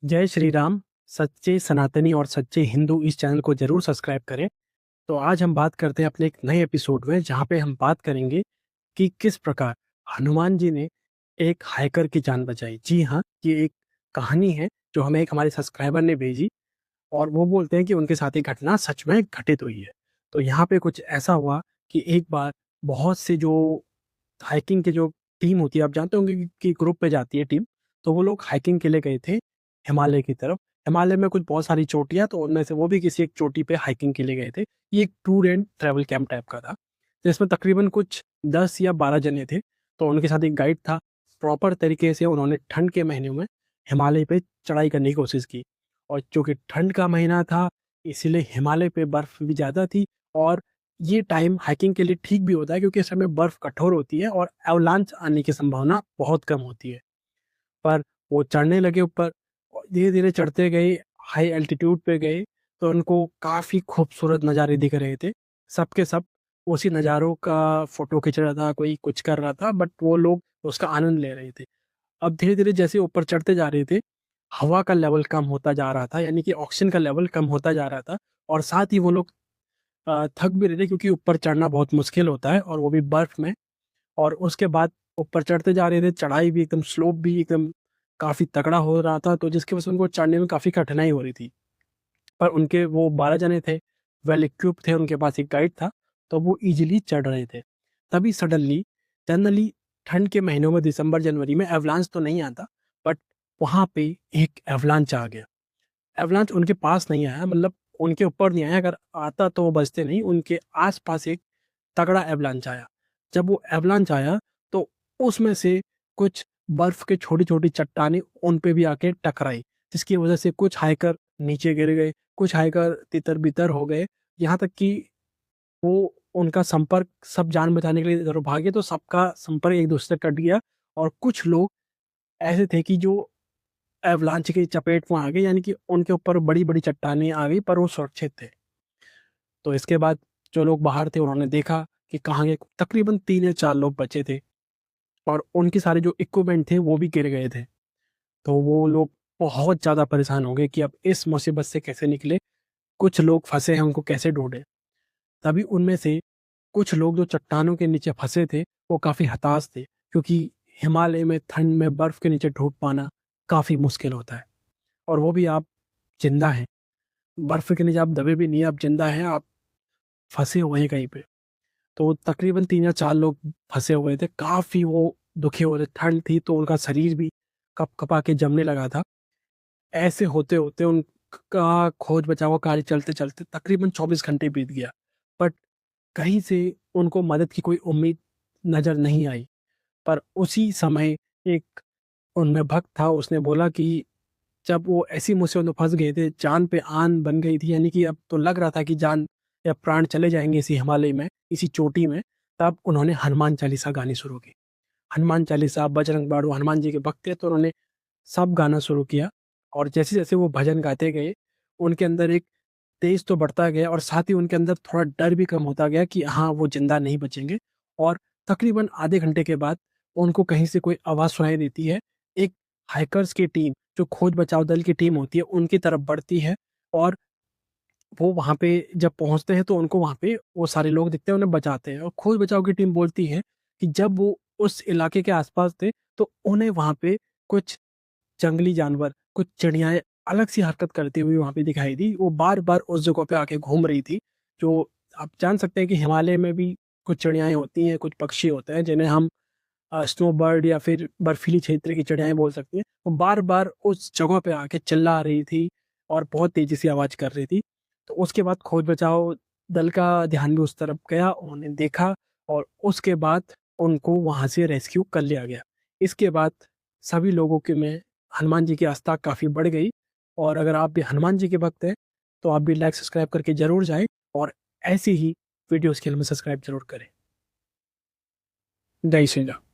जय श्री राम। सच्चे सनातनी और सच्चे हिंदू इस चैनल को जरूर सब्सक्राइब करें। तो आज हम बात करते हैं अपने एक नए एपिसोड में, जहाँ पे हम बात करेंगे कि किस प्रकार हनुमान जी ने एक हाइकर की जान बचाई। जी हाँ, ये एक कहानी है जो हमें एक हमारे सब्सक्राइबर ने भेजी, और वो बोलते हैं कि उनके साथ ये घटना सच में घटित हुई है। तो यहाँ पे कुछ ऐसा हुआ कि एक बार बहुत से जो हाइकिंग की जो टीम होती है, आप जानते होंगे कि ग्रुप में जाती है टीम, तो वो लोग हाइकिंग के लिए गए थे हिमालय की तरफ। हिमालय में कुछ बहुत सारी चोटियाँ, तो उनमें से वो भी किसी एक चोटी पे हाइकिंग के लिए गए थे। ये एक tour and travel camp type का था, जिसमें तकरीबन कुछ 10 या 12 जने थे। तो उनके साथ एक गाइड था। प्रॉपर तरीके से उन्होंने ठंड के महीनों में हिमालय पे चढ़ाई करने की कोशिश की, और चूँकि ठंड का महीना था, इसीलिए हिमालय पे बर्फ़ भी ज़्यादा थी। और ये टाइम हाइकिंग के लिए ठीक भी होता है, क्योंकि इस समय बर्फ़ कठोर होती है और एवलांच आने की संभावना बहुत कम होती है। पर वो चढ़ने लगे ऊपर, और धीरे-धीरे चढ़ते गए, हाई एल्टीट्यूड पे गए, तो उनको काफ़ी खूबसूरत नज़ारे दिख रहे थे। सब के सब उसी नज़ारों का फ़ोटो खींच रहा था, कोई कुछ कर रहा था, बट वो लोग उसका आनंद ले रहे थे। अब धीरे-धीरे जैसे ऊपर चढ़ते जा रहे थे, हवा का लेवल कम होता जा रहा था, यानी कि ऑक्सीजन का लेवल कम होता जा रहा था, और साथ ही वो लोग थक भी रहे थे, क्योंकि ऊपर चढ़ना बहुत मुश्किल होता है, और वो भी बर्फ़ में। और उसके बाद ऊपर चढ़ते जा रहे थे, चढ़ाई भी एकदम स्लोप भी एकदम काफ़ी तगड़ा हो रहा था, तो जिसकी वजह से उनको चढ़ने में काफ़ी कठिनाई हो रही थी। पर उनके वो 12 जने थे, वेल इक्विप्ड थे, उनके पास एक गाइड था, तो वो ईज़िली चढ़ रहे थे। तभी सडनली, जनरली ठंड के महीनों में दिसंबर-जनवरी में एवलांच तो नहीं आता, बट वहाँ पे एक एवलांच आ गया। एवलांच उनके पास नहीं आया, मतलब उनके ऊपर नहीं आया, अगर आता तो वो बचते नहीं, उनके आस-पास एक तगड़ा एवलांच आया। जब वो एवलांच आया, तो उसमें से कुछ बर्फ की छोटी-छोटी चट्टानें उन पे भी आके टकराई, जिसकी वजह से कुछ हाइकर नीचे गिर गए, कुछ हाइकर तितर-बितर हो गए, यहाँ तक कि वो उनका संपर्क, सब जान बचाने के लिए इधर भागे, तो सबका संपर्क एक-दूसरे से कट गया। और कुछ लोग ऐसे थे कि जो एवलांच की चपेट में आ गए, यानी कि उनके ऊपर बड़ी-बड़ी चट्टानें आ गई, पर वो सुरक्षित थे। तो इसके बाद जो लोग बाहर थे, उन्होंने देखा कि कहाँ गए, तकरीबन 3 या 4 लोग बचे थे, और उनके सारे जो इक्विपमेंट थे वो भी गिर गए थे। तो वो लोग बहुत ज़्यादा परेशान हो गए कि अब इस मुसीबत से कैसे निकले, कुछ लोग फँसे हैं, उनको कैसे ढूँढें। तभी उनमें से कुछ लोग जो चट्टानों के नीचे फँसे थे, वो काफ़ी हताश थे, क्योंकि हिमालय में ठंड में बर्फ़ के नीचे ढूँढ पाना काफ़ी मुश्किल होता है, और वो भी आप ज़िंदा हैं। बर्फ़ के नीचे आप दबे भी नहीं हैं, आप ज़िंदा हैं, आप फँसे हुए हैं कहीं पे। तो तकरीबन 3 या 4 लोग फँसे हुए थे, काफ़ी वो दुखी हो रहे, ठंड थी तो उनका शरीर भी कँप-कँपा के जमने लगा था। ऐसे होते-होते उनका खोज-बचाव का कार्य चलते-चलते तकरीबन 24 घंटे बीत गया। बट कहीं से उनको मदद की कोई उम्मीद नज़र नहीं आई। पर उसी समय एक उनमें भक्त था, उसने बोला कि जब वो ऐसी मुसीबत में फँस गए थे, जान पे आन बन गई थी, यानी कि अब तो लग रहा था कि जान या प्राण चले जाएँगे इसी हिमालय में, इसी चोटी में, तब उन्होंने हनुमान चालीसा गानी शुरू की। हनुमान चालीसा, बजरंग बाण, वो हनुमान जी के भक्त थे, तो उन्होंने सब गाना शुरू किया, और जैसे-जैसे वो भजन गाते गए, उनके अंदर एक तेज़ तो बढ़ता गया, और साथ ही उनके अंदर थोड़ा डर भी कम होता गया कि हाँ, वो ज़िंदा नहीं बचेंगे। और तकरीबन आधे घंटे के बाद उनको कहीं से कोई आवाज़ सुनाई देती है। एक हाइकर्स की टीम, जो खोज बचाव दल की टीम होती है, उनकी तरफ बढ़ती है, और वो वहाँ पे जब पहुँचते हैं, तो उनको वहाँ पे वो सारे लोग दिखते हैं, उन्हें बचाते हैं। और खोज बचाव की टीम बोलती है कि जब वो उस इलाके के आस-पास थे, तो उन्हें वहाँ पे कुछ जंगली जानवर, कुछ चिड़ियाएँ अलग-सी हरकत करती हुई वहाँ पे दिखाई दी। वो बार-बार उस जगह पे आके घूम रही थी। जो आप जान सकते हैं कि हिमालय में भी कुछ चिड़ियाएँ होती हैं, कुछ पक्षी होते हैं, जिन्हें हम स्नो बर्ड या फिर बर्फीली क्षेत्र की चिड़ियाएँ बोल सकते हैं। वो बार-बार उस जगह पे आके चिल्ला रही थी, और बहुत तेज़ी से आवाज़ कर रही थी। तो उसके बाद खोज बचाव दल का ध्यान भी उस तरफ गया, उन्होंने देखा, और उसके बाद उनको वहाँ से रेस्क्यू कर लिया गया। इसके बाद सभी लोगों के में हनुमान जी की आस्था काफ़ी बढ़ गई, और अगर आप भी हनुमान जी के भक्त हैं, तो आप भी लाइक, सब्सक्राइब करके ज़रूर जाएँ, और ऐसी ही वीडियोज़ के लिए हमें सब्सक्राइब ज़रूर करें। जय श्री राम।